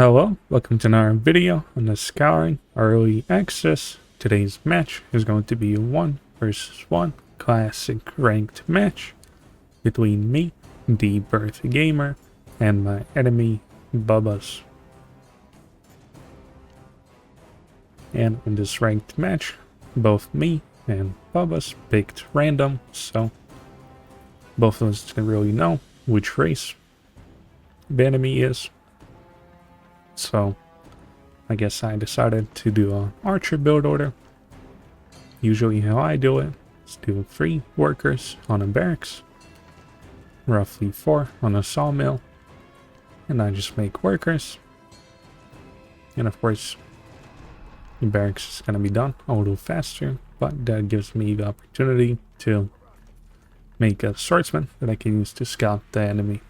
Hello, welcome to another video on the Scouring Early Access. Today's match is going to be a 1-versus-1 classic ranked match between me, the Birth Gamer, and my enemy, Bubba's. And in this ranked match, both me and Bubba's picked random, so both of us didn't really know which race the enemy is. So I guess I decided to do an archer build order. Usually how I do it is do 3 workers on a barracks, roughly 4 on a sawmill, and I just make workers. And of course the barracks is going to be done a little faster, but that gives me the opportunity to make a swordsman that I can use to scout the enemy.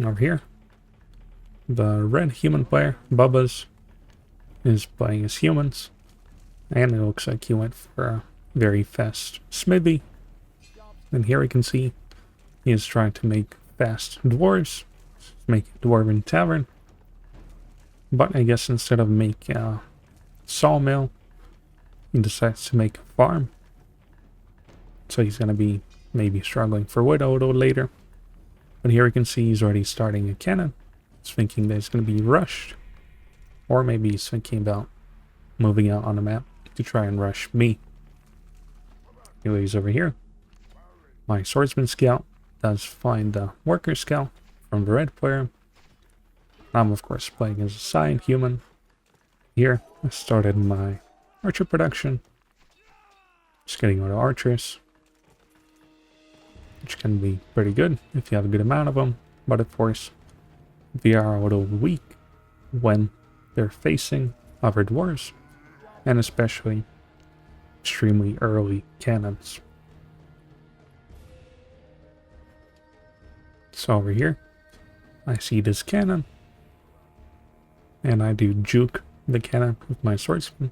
Over here, the red human player, Bubba's, is playing as humans, and it looks like he went for a very fast smithy. And here we can see he is trying to make fast dwarves, make a dwarven tavern. But I guess instead of making a sawmill, he decides to make a farm. So he's going to be maybe struggling for wood a little later. But here we can see he's already starting a cannon. He's thinking that he's going to be rushed. Or maybe he's thinking about moving out on the map to try and rush me. Anyways, over here, my swordsman scout does find the worker scout from the red player. I'm of course playing as a cyan human. Here, I started my archer production. Just getting all the archers, which can be pretty good if you have a good amount of them, but of course they are a little weak when they're facing other dwarves, and especially extremely early cannons. So over here, I see this cannon, and I do juke the cannon with my swordsman.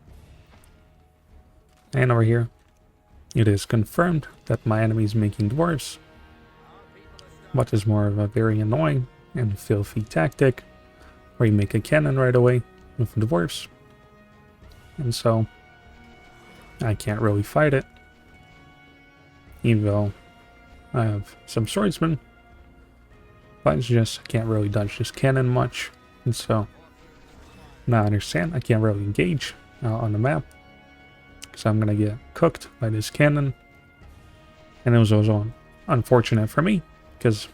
And over here, it is confirmed that my enemy is making dwarves, what is more of a very annoying and filthy tactic, where you make a cannon right away with dwarves. And so I can't really fight it, even though I have some swordsmen, but it's just I can't really dodge this cannon much. And so now I understand I can't really engage on the map, because I'm gonna get cooked by this cannon. And it was also unfortunate for me, because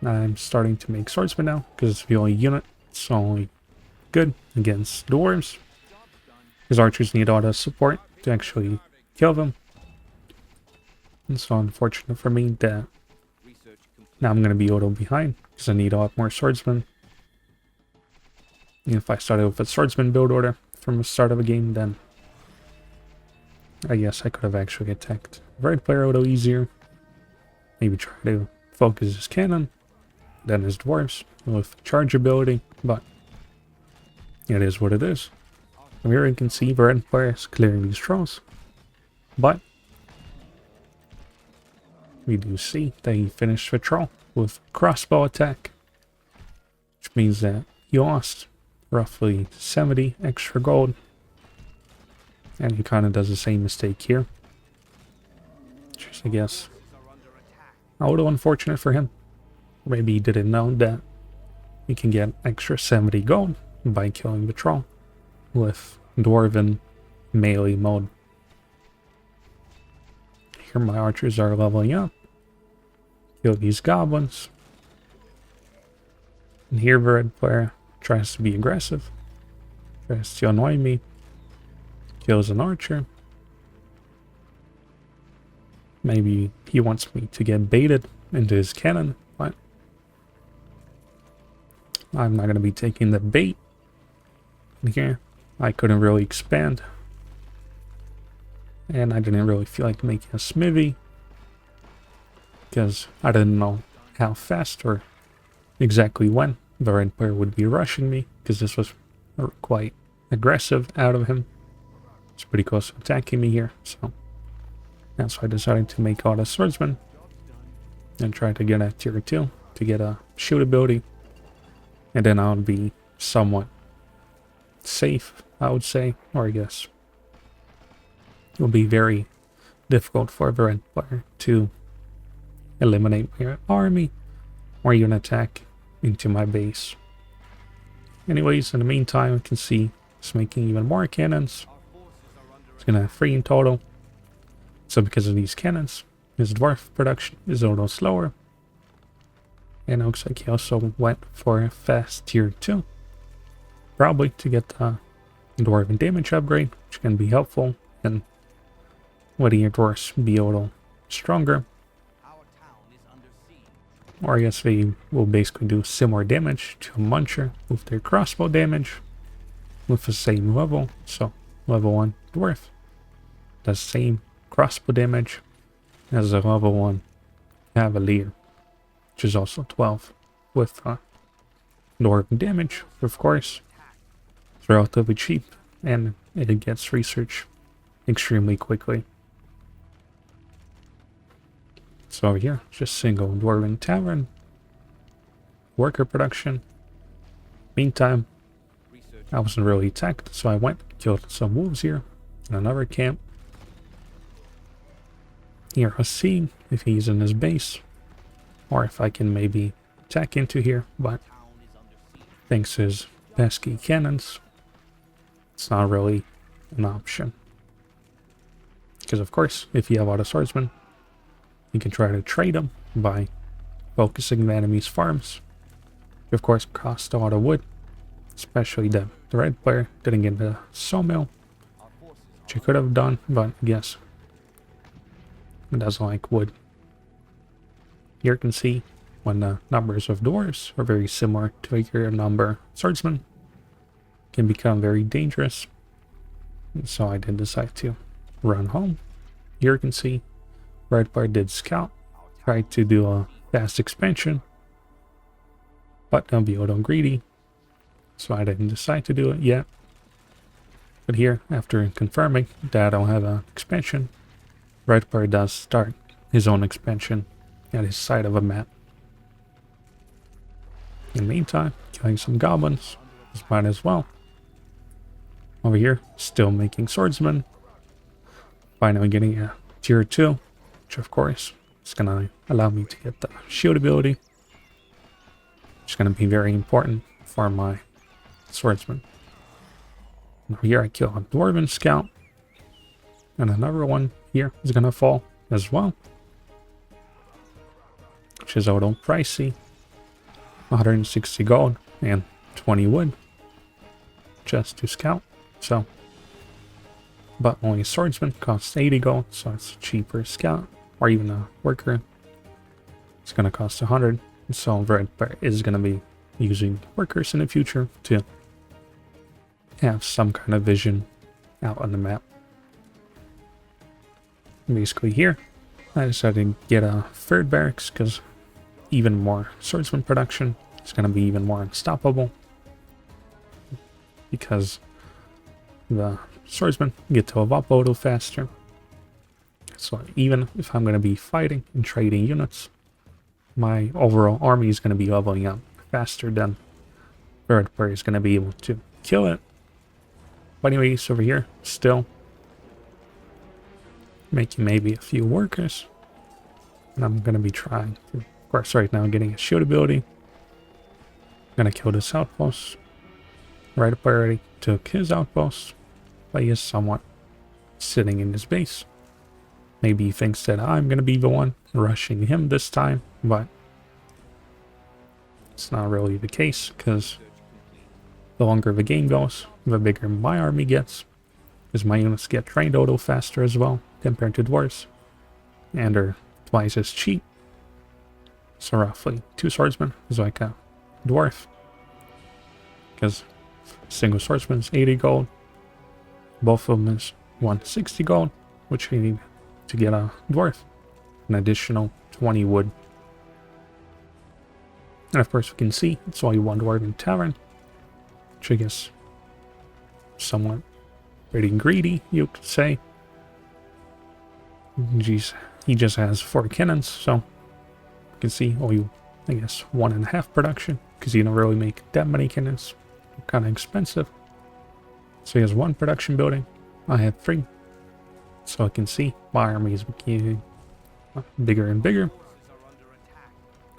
I'm starting to make swordsmen now, because it's the only unit that's only good against dwarves, because archers need all the support to actually kill them. And so unfortunate for me that now I'm going to be a little behind, because I need a lot more swordsmen. And if I started with a swordsman build order from the start of the game, then I guess I could have actually attacked the red player a little easier. Maybe try to focus his cannon, then his dwarves with charge ability, but it is what it is. From here you can see the red player is clearing these trolls, but we do see that he finished the troll with crossbow attack, which means that he lost roughly 70 extra gold. And he kind of does the same mistake here, which is, I guess, a little unfortunate for him. Maybe he didn't know that he can get extra 70 gold by killing the troll with dwarven melee mode. Here my archers are leveling up. Kill these goblins. And here the red player tries to be aggressive. Tries to annoy me. Kills an archer. Maybe he wants me to get baited into his cannon, but I'm not going to be taking the bait. And here, I couldn't really expand. And I didn't really feel like making a smithy, because I didn't know how fast or exactly when the red player would be rushing me, because this was quite aggressive out of him. It's pretty close to attacking me here, so that's why I decided to make all the swordsmen and try to get a tier 2 to get a shoot ability. And then I'll be somewhat safe, I would say. Or I guess it will be very difficult for the red player to eliminate my army or even attack into my base. Anyways, in the meantime, we can see it's making even more cannons. It's gonna have 3 in total. So because of these cannons, his dwarf production is a little slower. And it looks like he also went for a fast tier 2. Probably to get the dwarven damage upgrade, which can be helpful and letting your dwarfs be a little stronger. Or I guess they will basically do similar damage to a muncher with their crossbow damage with the same level. So level 1 dwarf does same crossbow damage as a level 1 cavalier, which is also 12 with dwarven damage. Of course, it's relatively cheap and it gets research extremely quickly. So over here, just single dwarven tavern, worker production. Meantime, I wasn't really attacked, so I went, killed some wolves here in another camp. Here, I was seeing if he's in his base, or if I can maybe attack into here, but thanks to his pesky cannons, it's not really an option. Because of course, if you have a lot of swordsmen, you can try to trade them by focusing the enemy's farms. Of course, cost a lot of wood, especially the red player didn't get the sawmill, which he could have done, but I guess it doesn't like wood. Here you can see when the numbers of dwarves are very similar to your number of swordsmen, can become very dangerous. And so I did decide to run home. Here you can see red player did scout, tried to do a fast expansion, but don't be a little greedy, so I didn't decide to do it yet. But here, after confirming that I don't have an expansion, red player does start his own expansion at his side of a map. In the meantime, killing some goblins is fine as well. Over here, still making swordsmen. Finally getting a tier 2, which of course is going to allow me to get the shield ability, which is going to be very important for my swordsman. Now here I kill a dwarven scout, and another one here is going to fall as well, which is a little pricey. 160 gold and 20 wood just to scout. So, but only a swordsman costs 80 gold, so it's cheaper scout, or even a worker. It's going to cost 100, so red player is going to be using workers in the future to have some kind of vision out on the map. Basically here, I decided to get a third barracks because even more swordsman production is going to be even more unstoppable, because the swordsmen get to evolve a little faster. So even if I'm going to be fighting and trading units, my overall army is going to be leveling up faster than the red player is going to be able to kill it. But anyways, over here, still making maybe a few workers. And I'm going to be trying to, of course, right now getting a shield ability. I'm going to kill this outpost. Red player already took his outpost, but he is somewhat sitting in his base. Maybe he thinks that I'm going to be the one rushing him this time, but it's not really the case, because the longer the game goes, the bigger my army gets, because my units get trained a little faster as well compared to dwarves, and are twice as cheap. So roughly 2 swordsmen is like a dwarf, because single swordsman is 80 gold, both of them is 160 gold, which we need to get a dwarf, an additional 20 wood. And of course we can see it's only one dwarven tavern, which I guess somewhat pretty greedy, you could say. Jeez, he just has 4 cannons, so you can see only I guess 1.5 production, because you don't really make that many cannons. They're kind of expensive. So he has 1 production building. I have 3. So I can see my army is getting bigger and bigger.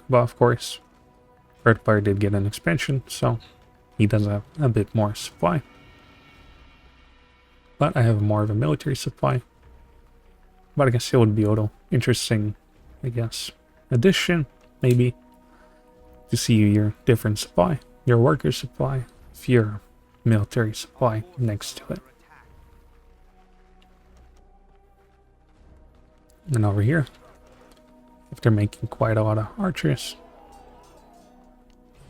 But of course, Red Player did get an expansion, so he does have a bit more supply. But I have more of a military supply. But I guess it would be a little interesting, I guess, addition, maybe, to see your different supply, your worker supply, with your military supply next to it. And over here, after making quite a lot of archers,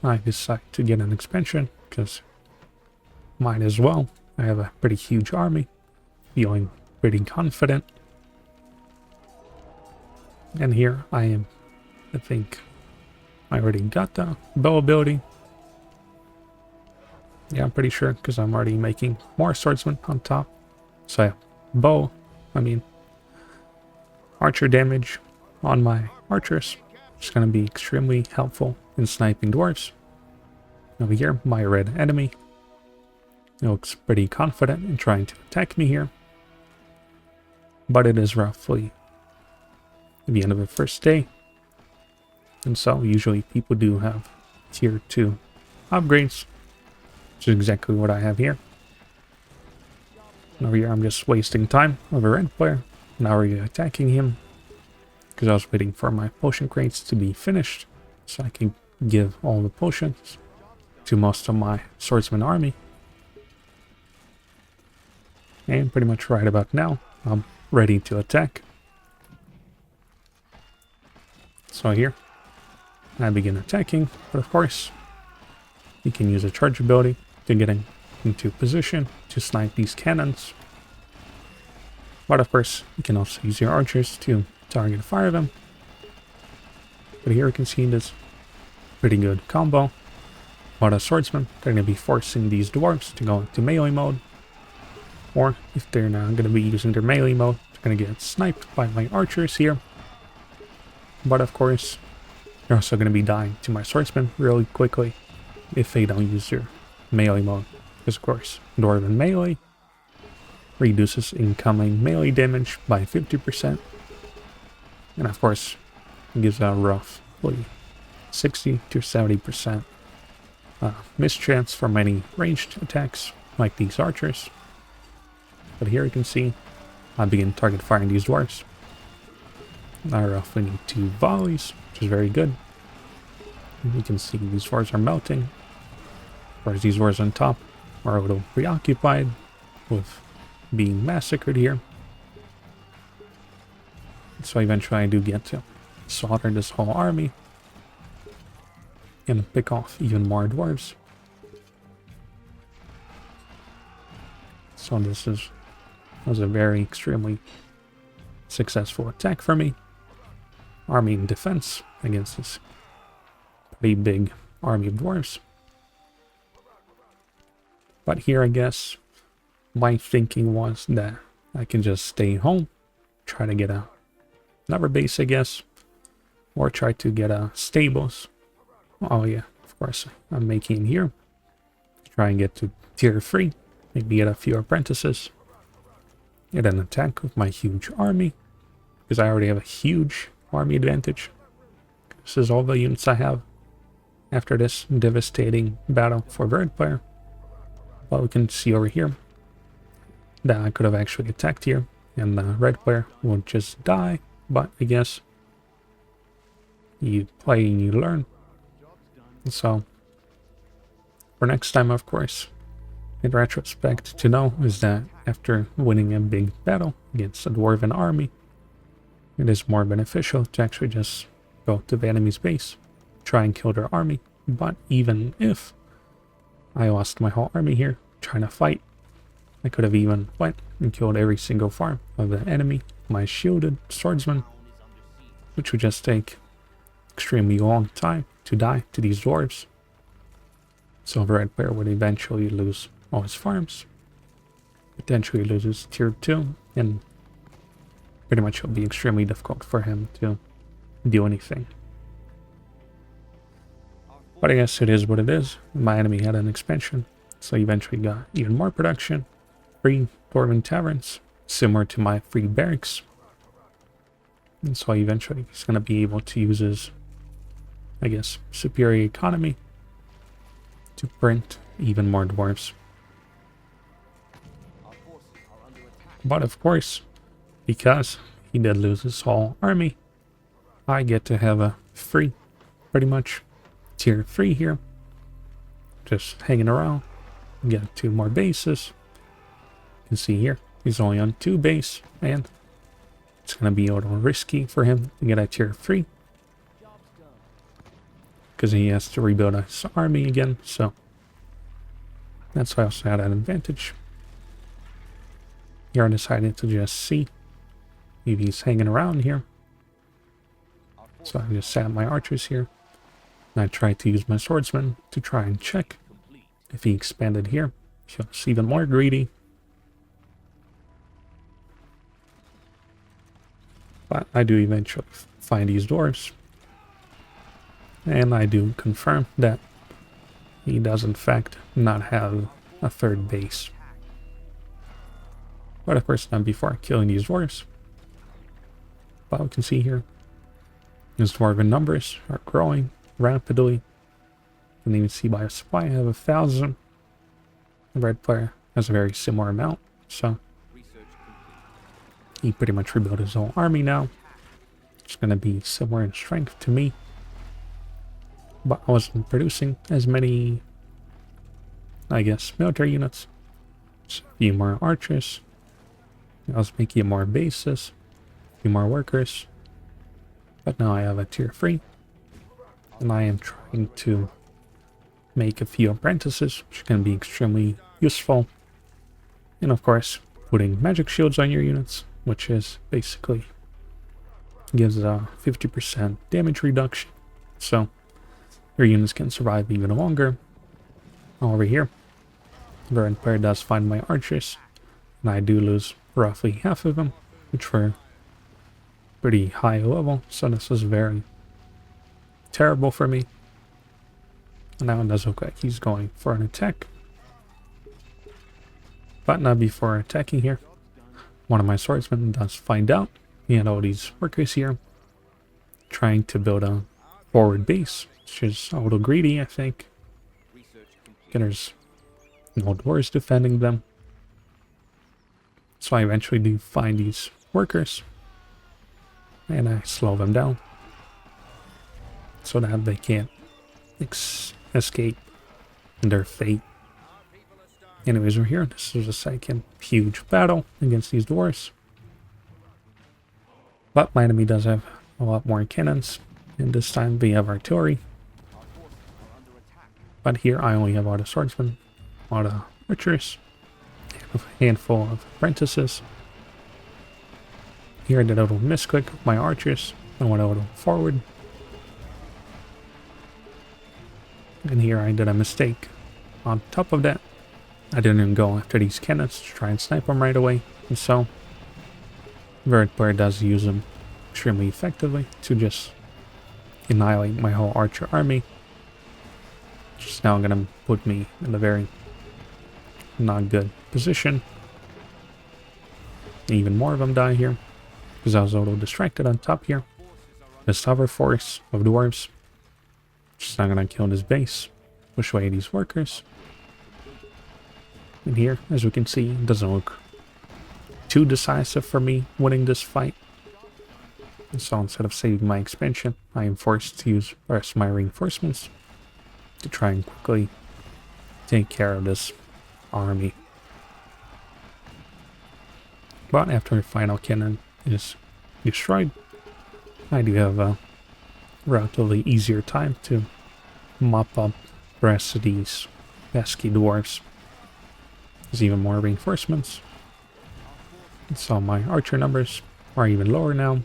I decide to get an expansion, because might as well. I have a pretty huge army, feeling pretty confident. And here I am, I think I already got the bow ability. Yeah, I'm pretty sure, because I'm already making more swordsmen on top. So yeah, bow, archer damage on my archers, which is going to be extremely helpful in sniping dwarves. Over here, my red enemy. It looks pretty confident in trying to attack me here. But it is roughly the end of the first day. And so usually people do have tier 2 upgrades, which is exactly what I have here. And over here I'm just wasting time of a red player. Now we're attacking him, because I was waiting for my potion crates to be finished, so I can give all the potions to most of my swordsman army. And pretty much right about now, I'm ready to attack. So here, I begin attacking, but of course, you can use a charge ability to get into position to snipe these cannons. But of course, you can also use your archers to target fire them. But here you can see this pretty good combo. But as swordsmen, they're going to be forcing these dwarves to go into melee mode. Or if they're not going to be using their melee mode, they're going to get sniped by my archers here. But of course, they're also going to be dying to my swordsmen really quickly if they don't use their melee mode. Because of course, dwarven melee reduces incoming melee damage by 50%. And of course, it gives a roughly 60 to 70% mischance from any ranged attacks like these archers. But here you can see I begin target firing these dwarves. I roughly need 2 volleys, which is very good. And you can see these dwarves are melting, whereas these dwarves on top are a little preoccupied with being massacred here. So eventually I do get to slaughter this whole army and pick off even more dwarves. So this was a very extremely successful attack for me. Army in defense against this pretty big army of dwarves. But here I guess my thinking was that I can just stay home, try to get another base I guess, or try to get stables. Oh yeah, of course I'm making here. Try and get to tier 3, maybe get a few apprentices. Get an attack with my huge army, because I already have a huge army advantage. This is all the units I have after this devastating battle for red player. But we can see over here that I could have actually attacked here, and the red player would just die. But I guess you play and you learn. So for next time, of course, in retrospect, to know is that after winning a big battle against a dwarven army, it is more beneficial to actually just go to the enemy's base, try and kill their army. But even if I lost my whole army here trying to fight, I could have even went and killed every single farm of the enemy, my shielded swordsman, which would just take extremely long time to die to these dwarves. So the red player would eventually lose all his farms, potentially loses tier 2, and pretty much it'll be extremely difficult for him to do anything. But I guess it is what it is. My enemy had an expansion, so I eventually got even more production. 3 dwarven taverns, similar to my 3 barracks. And so eventually he's going to be able to use his, I guess, superior economy to print even more dwarves. But of course, because he did lose his whole army, I get to have a free, pretty much, tier 3 here. Just hanging around. Get 2 more bases. You can see here, he's only on 2 base, and it's going to be a little risky for him to get a tier 3. Because he has to rebuild his army again, so that's why I also had an advantage. Here I decided to just see if he's hanging around here. So I just sat my archers here. And I tried to use my swordsmen to try and check if he expanded here. He was even more greedy. But I do eventually find these dwarves. And I do confirm that he does in fact not have a 3rd base. But of course not before killing these dwarves. But we can see here, his dwarven numbers are growing rapidly. You can even see by a supply I have 1,000. The red player has a very similar amount, so he pretty much rebuilt his whole army now. It's going to be similar in strength to me. But I wasn't producing as many, I guess, military units. So a few more archers. I was making more bases. A few more workers. But now I have a tier 3. And I am trying to make a few apprentices, which can be extremely useful. And of course, putting magic shields on your units, which is basically gives a 50% damage reduction. So your units can survive even longer. Over here, the red player does find my archers, and I do lose roughly half of them, which were pretty high level, so this is very terrible for me. And now it does look like he's going for an attack. But not before attacking here. One of my swordsmen does find out. He had all these workers here, trying to build a forward base, which is a little greedy, I think. There's no dwarves defending them. So I eventually do find these workers, and I slow them down so that they can't escape their fate. Anyways, we're here. This is a second huge battle against these dwarves. But my enemy does have a lot more cannons, and this time we have artillery. But here I only have a lot of swordsmen, a lot of archers, and a handful of apprentices. Here I did a little misclick with my archers. I went a little forward. And here I did a mistake. On top of that, I didn't even go after these cannons to try and snipe them right away. And so, the red player does use them extremely effectively to just annihilate my whole archer army. Which is now going to put me in a very not good position. Even more of them die here, because I was a little distracted on top here. This other force of dwarves, just not going to kill this base. Push away these workers. And here, as we can see, it doesn't look too decisive for me winning this fight. And so instead of saving my expansion, I am forced to use the rest of my reinforcements to try and quickly take care of this army. But after the final cannon is destroyed, I do have a relatively easier time to mop up the rest of these pesky dwarves. There's even more reinforcements. And so my archer numbers are even lower now.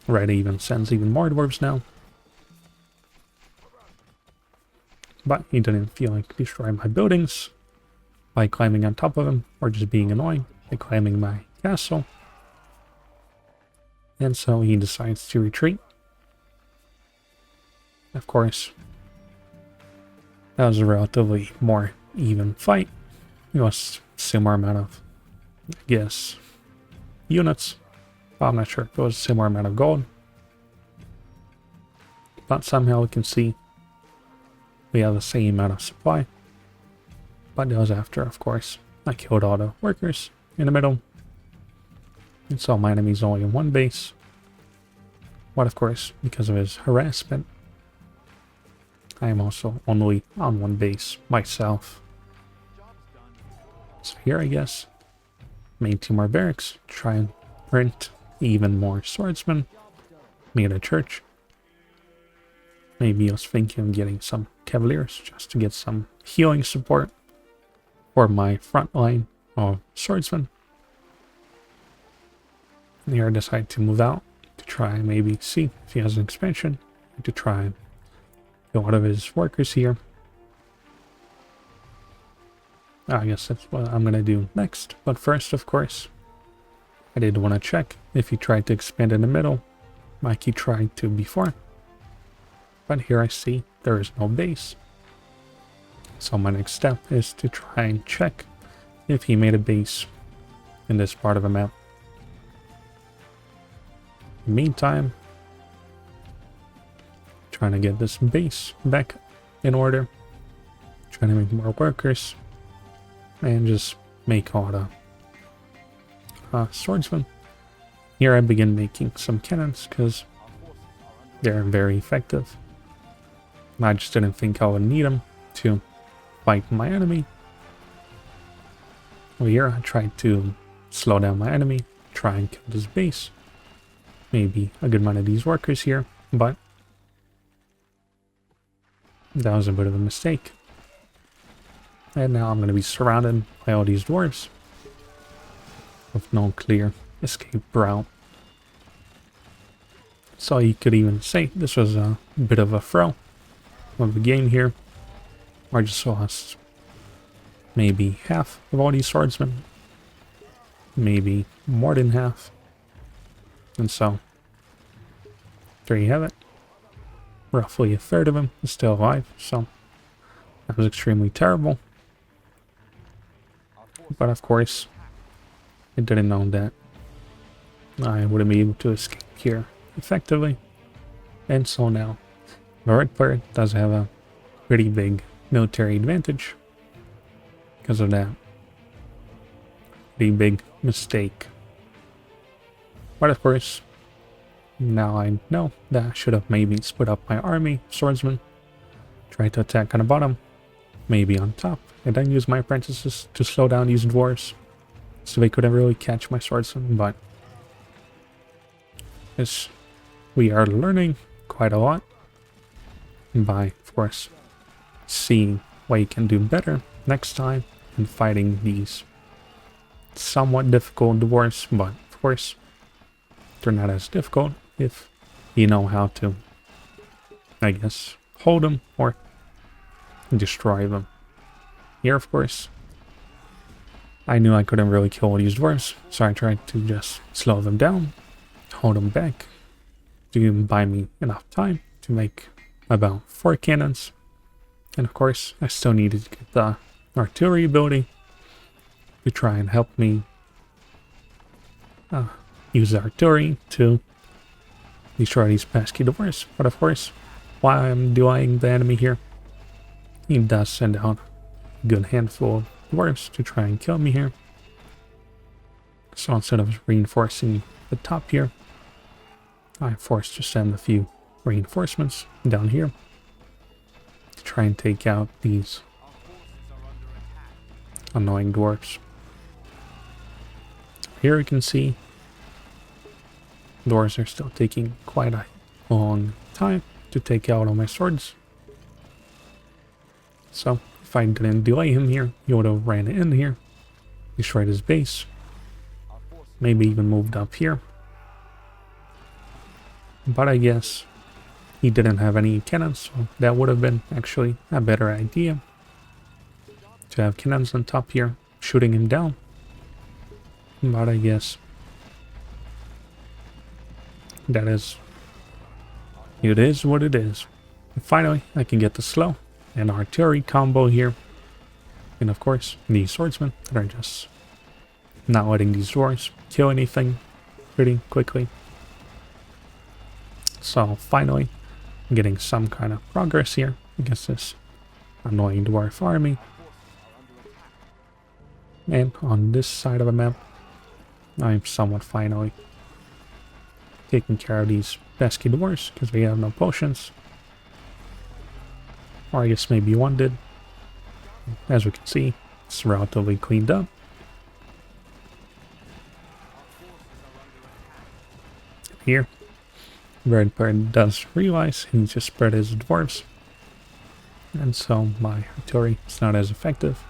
Red even sends even more dwarves now. But he didn't feel like destroying my buildings by climbing on top of them, or just being annoying by climbing my castle. And so he decides to retreat. Of course, that was a relatively more even fight. It was similar amount of, I guess, units. Well, I'm not sure if it was a similar amount of gold. But somehow we can see we have the same amount of supply. But that was after, of course, I killed all the workers in the middle. And so my enemy's only in one base. But of course, because of his harassment, I am also only on one base myself. So here, I guess, made 2 more barracks, try and print even more swordsmen, made a church. Maybe I was thinking of getting some cavaliers just to get some healing support for my front line of swordsmen. And here I decided to move out to try and maybe see if he has an expansion, to try and get one of his workers here. I guess that's what I'm going to do next. But first, of course, I did want to check if he tried to expand in the middle, like he tried to before. But here I see there is no base. So my next step is to try and check if he made a base in this part of the map. In the meantime, trying to get this base back in order. Trying to make more workers. And just make all the swordsmen. Here I begin making some cannons because they're very effective. I just didn't think I would need them to fight my enemy. Well, here I tried to slow down my enemy, try and kill this base. Maybe a good amount of these workers here, but that was a bit of a mistake. And now I'm going to be surrounded by all these dwarves with no clear escape route. So you could even say this was a bit of a throw of the game here. I just lost maybe half of all these swordsmen. Maybe more than half. And so, there you have it. Roughly a third of them is still alive, so that was extremely terrible. But of course, I didn't know that I wouldn't be able to escape here effectively. And so now, the red player does have a pretty big military advantage because of that pretty big mistake. But of course, now I know that I should have maybe split up my army, swordsmen, try to attack on the bottom, maybe on top, and then use my apprentices to slow down these dwarves so they couldn't really catch my swordsmen. But as we are learning quite a lot by, of course, seeing what you can do better next time in fighting these somewhat difficult dwarves, but of course they're not as difficult if you know how to, I guess, hold them or destroy them. Here, of course, I knew I couldn't really kill all these dwarves, so I tried to just slow them down, hold them back, to buy me enough time to make about 4 cannons. And of course, I still needed to get the artillery ability to try and help me use the artillery to destroy these pesky dwarves. But of course, while I'm delaying the enemy here, he does send out a good handful of dwarves to try and kill me here. So instead of reinforcing the top here, I'm forced to send a few reinforcements down here to try and take out these annoying dwarves. Here you can see dwarves are still taking quite a long time to take out all my swords. So if I didn't delay him here, he would have ran in here, destroyed his base, maybe even moved up here. But I guess he didn't have any cannons, so that would have been actually a better idea. To have cannons on top here, shooting him down. But I guess that is, it is what it is. And finally, I can get the slow and artillery combo here. And of course, the swordsmen that are just not letting these dwarves kill anything pretty quickly. So finally, I'm getting some kind of progress here against this annoying dwarf army. And on this side of the map, I'm somewhat finally taking care of these pesky dwarves because we have no potions. Or I guess maybe one did. As we can see, it's relatively cleaned up. Here, Red Bird does realize he needs to spread his dwarves. And so my artillery is not as effective.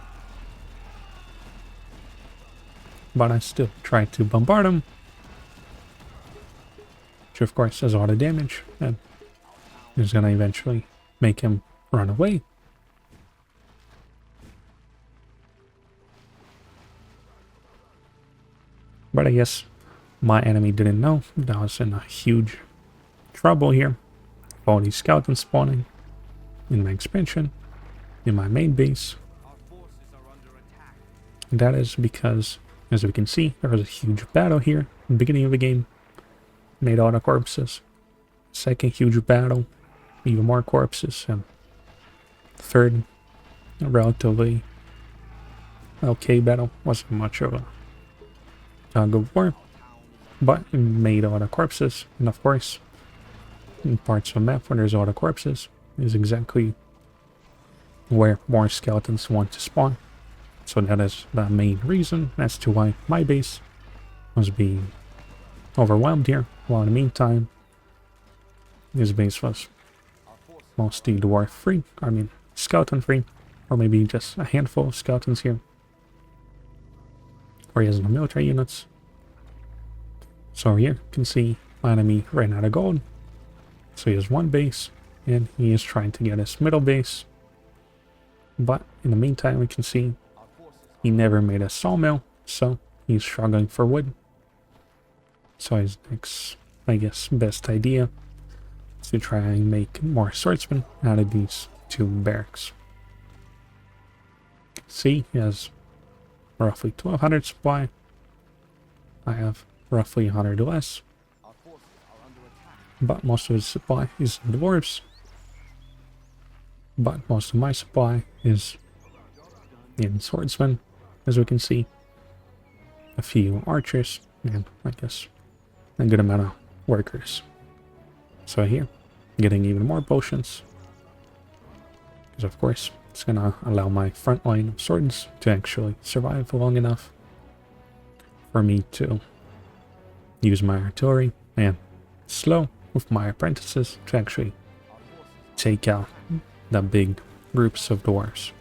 But I still try to bombard him. Which of course does a lot of damage and is going to eventually make him run away. But I guess my enemy didn't know that I was in a huge trouble here. All these skeletons spawning in my expansion, in my main base. And that is because, as we can see, there was a huge battle here in the beginning of the game. Made all the corpses. Second huge battle, even more corpses. And third, a relatively okay battle. Wasn't much of a tug of war, but it made all the corpses. And of course, in parts of the map where there's all the corpses is exactly where more skeletons want to spawn. So that is the main reason as to why my base was being overwhelmed here. While in the meantime, his base was mostly dwarf free. I mean, skeleton free. Or maybe just a handful of skeletons here. Or he has no military units. So here you can see my enemy ran out of gold. So he has one base, and he is trying to get his middle base. But in the meantime, we can see he never made a sawmill, so he's struggling for wood. So his next, I guess, best idea is to try and make more swordsmen out of these two barracks. See, he has roughly 1200 supply. I have roughly 100 less. But most of his supply is in dwarves. But most of my supply is in swordsmen, as we can see. A few archers, and I guess a good amount of workers. So here, getting even more potions. Because of course, it's gonna allow my front line of swords to actually survive long enough for me to use my artillery and slow with my apprentices to actually take out the big groups of dwarves.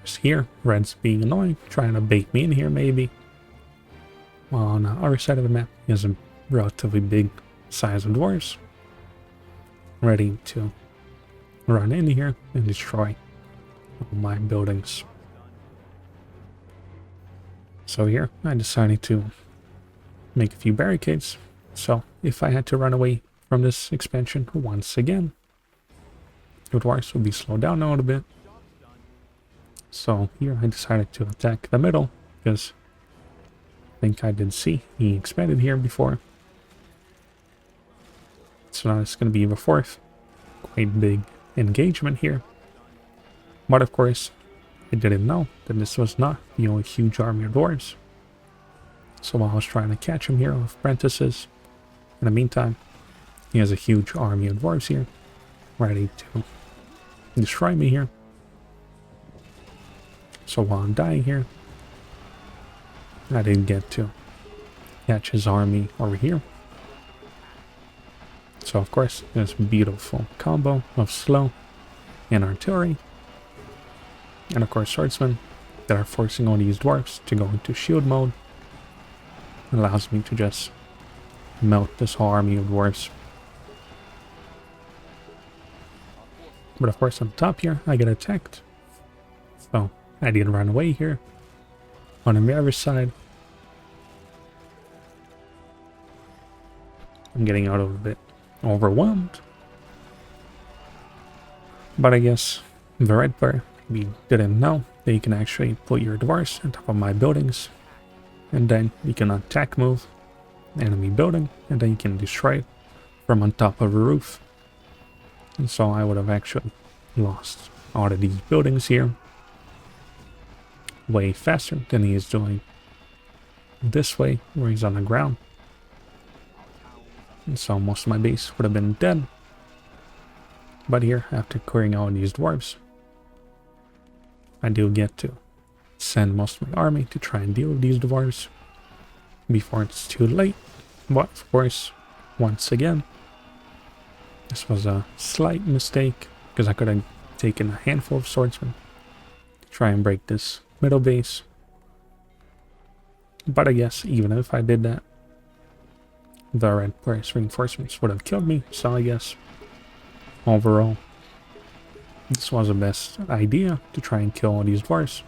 Just here, Red's being annoying, trying to bait me in here maybe. While on the other side of the map, he has a relatively big size of dwarves, ready to run in here and destroy all my buildings. So here, I decided to make a few barricades, so if I had to run away from this expansion once again, the dwarves would be slowed down a little bit. So here I decided to attack the middle, because I think I did see he expanded here before. So now it's going to be the fourth quite big engagement here. But of course, I didn't know that this was not the only huge army of dwarves. So while I was trying to catch him here with apprentices, in the meantime, he has a huge army of dwarves here, ready to destroy me here. So while I'm dying here, I didn't get to catch his army over here. So of course, this beautiful combo of slow and artillery, and of course swordsmen that are forcing all these dwarfs to go into shield mode, allows me to just melt this whole army of dwarfs. But of course on top here, I get attacked. So I did run away here. On the other side, I'm getting out of a bit overwhelmed But I guess the red player, we didn't know that you can actually put your dwarfs on top of my buildings, and then you can attack move enemy building, and then you can destroy it from on top of a roof. And so I would have actually lost all of these buildings here way faster than he is doing this way, where he's on the ground. And so most of my base would have been dead. But here, after clearing out these dwarves, I do get to send most of my army to try and deal with these dwarves before it's too late. But of course, once again, this was a slight mistake, because I could have taken a handful of swordsmen to try and break this middle base. But I guess even if I did that, the red player's reinforcements would have killed me. So I guess overall, this was the best idea, to try and kill all these dwarves.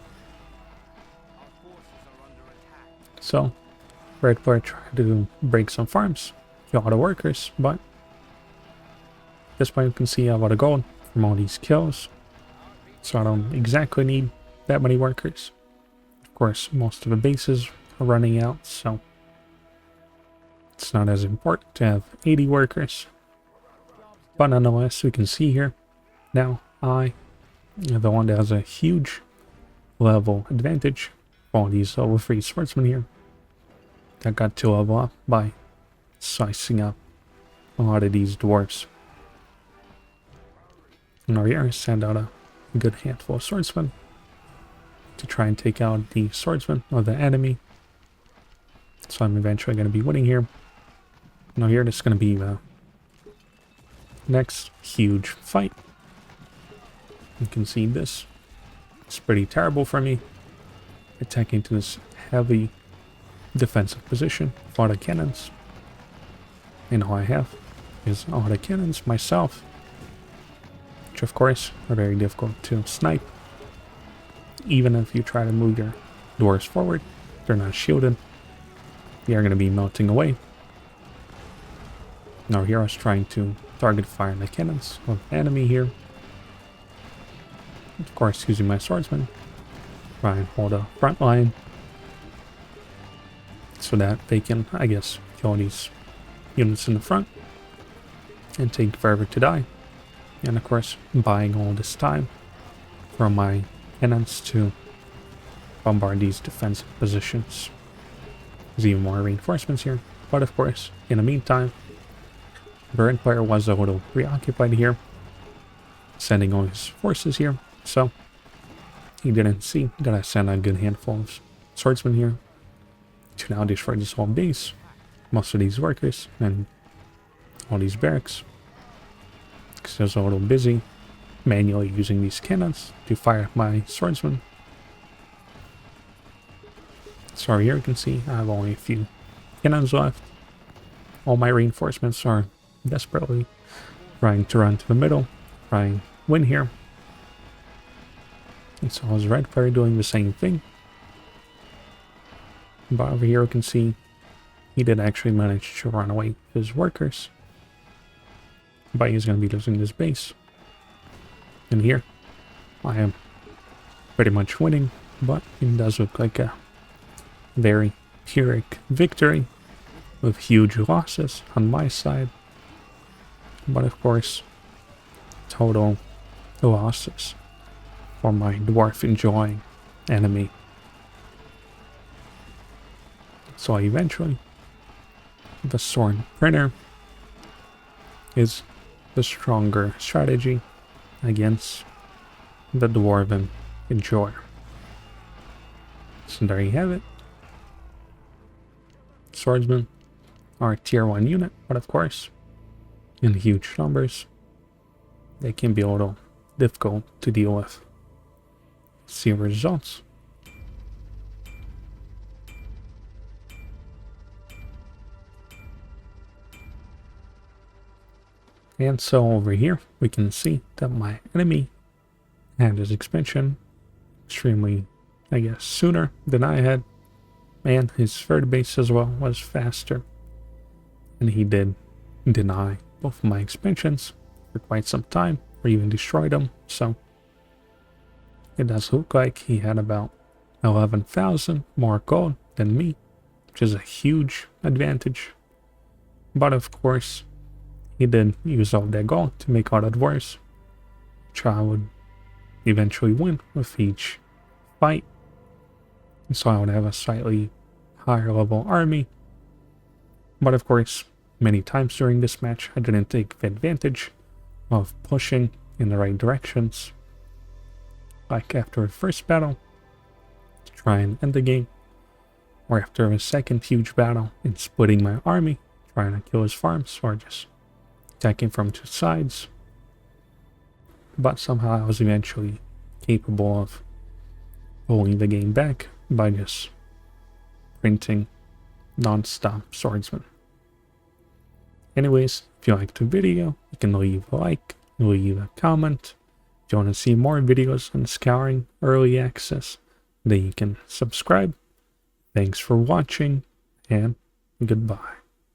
So red player tried to break some farms, kill all the workers, but at this point you can see I have a lot of gold from all these kills, so I don't exactly need that many workers. Of course, most of the bases are running out, so it's not as important to have 80 workers. But nonetheless, we can see here, now I am the one that has a huge level advantage for all these level 3 swordsmen here. I got to level up by slicing up a lot of these dwarves. And over here, I send out a good handful of swordsmen to try and take out the swordsmen of the enemy. So I'm eventually going to be winning here. Now here, this is going to be the next huge fight. You can see this. It's pretty terrible for me. Attacking to this heavy defensive position for the cannons. And all I have is all the cannons myself, which of course are very difficult to snipe. Even if you try to move your dwarves forward, they're not shielded. They are going to be melting away. Now here I was trying to target fire the cannons of the enemy here. Of course, using my swordsman, try and hold a front line so that they can, I guess, kill these units in the front and take forever to die. And of course, buying all this time for my cannons to bombard these defensive positions. There's even more reinforcements here, but of course, in the meantime, the red player was a little preoccupied here, sending all his forces here, so he didn't see that I sent a good handful of swordsmen here to now destroy this whole base, most of these workers, and all these barracks, because I was a little busy manually using these cannons to fire my swordsmen. So here you can see I have only a few cannons left. All my reinforcements are desperately trying to run to the middle, try and win here. And so is red player doing the same thing. But over here you can see he did actually manage to run away with his workers. But he's going to be losing this base. And here I am pretty much winning, but it does look like a very Pyrrhic victory with huge losses on my side. But of course, total losses for my dwarf enjoying enemy. So eventually, the sword printer is the stronger strategy against the dwarven enjoyer. So there you have it. Swordsmen are a tier 1 unit, but of course, in huge numbers, they can be a little difficult to deal with. See results. And so over here, we can see that my enemy had his expansion extremely, I guess, sooner than I had. And his third base as well was faster. And he did deny both of my expansions for quite some time. or even destroy them, so it does look like he had about 11,000 more gold than me, which is a huge advantage. But of course, he did use all that gold to make all the dwarves, which I would eventually win with each fight. And so I would have a slightly higher level army. But of course, many times during this match, I didn't take advantage of pushing in the right directions. Like after the first battle, to try and end the game, or after a second huge battle in splitting my army, trying to kill his farms, or just attacking from two sides. But somehow I was eventually capable of pulling the game back by just printing non-stop swordsmen. Anyways, if you liked the video, you can leave a like, leave a comment. If you want to see more videos on Scouring Early Access, then you can subscribe. Thanks for watching, and goodbye.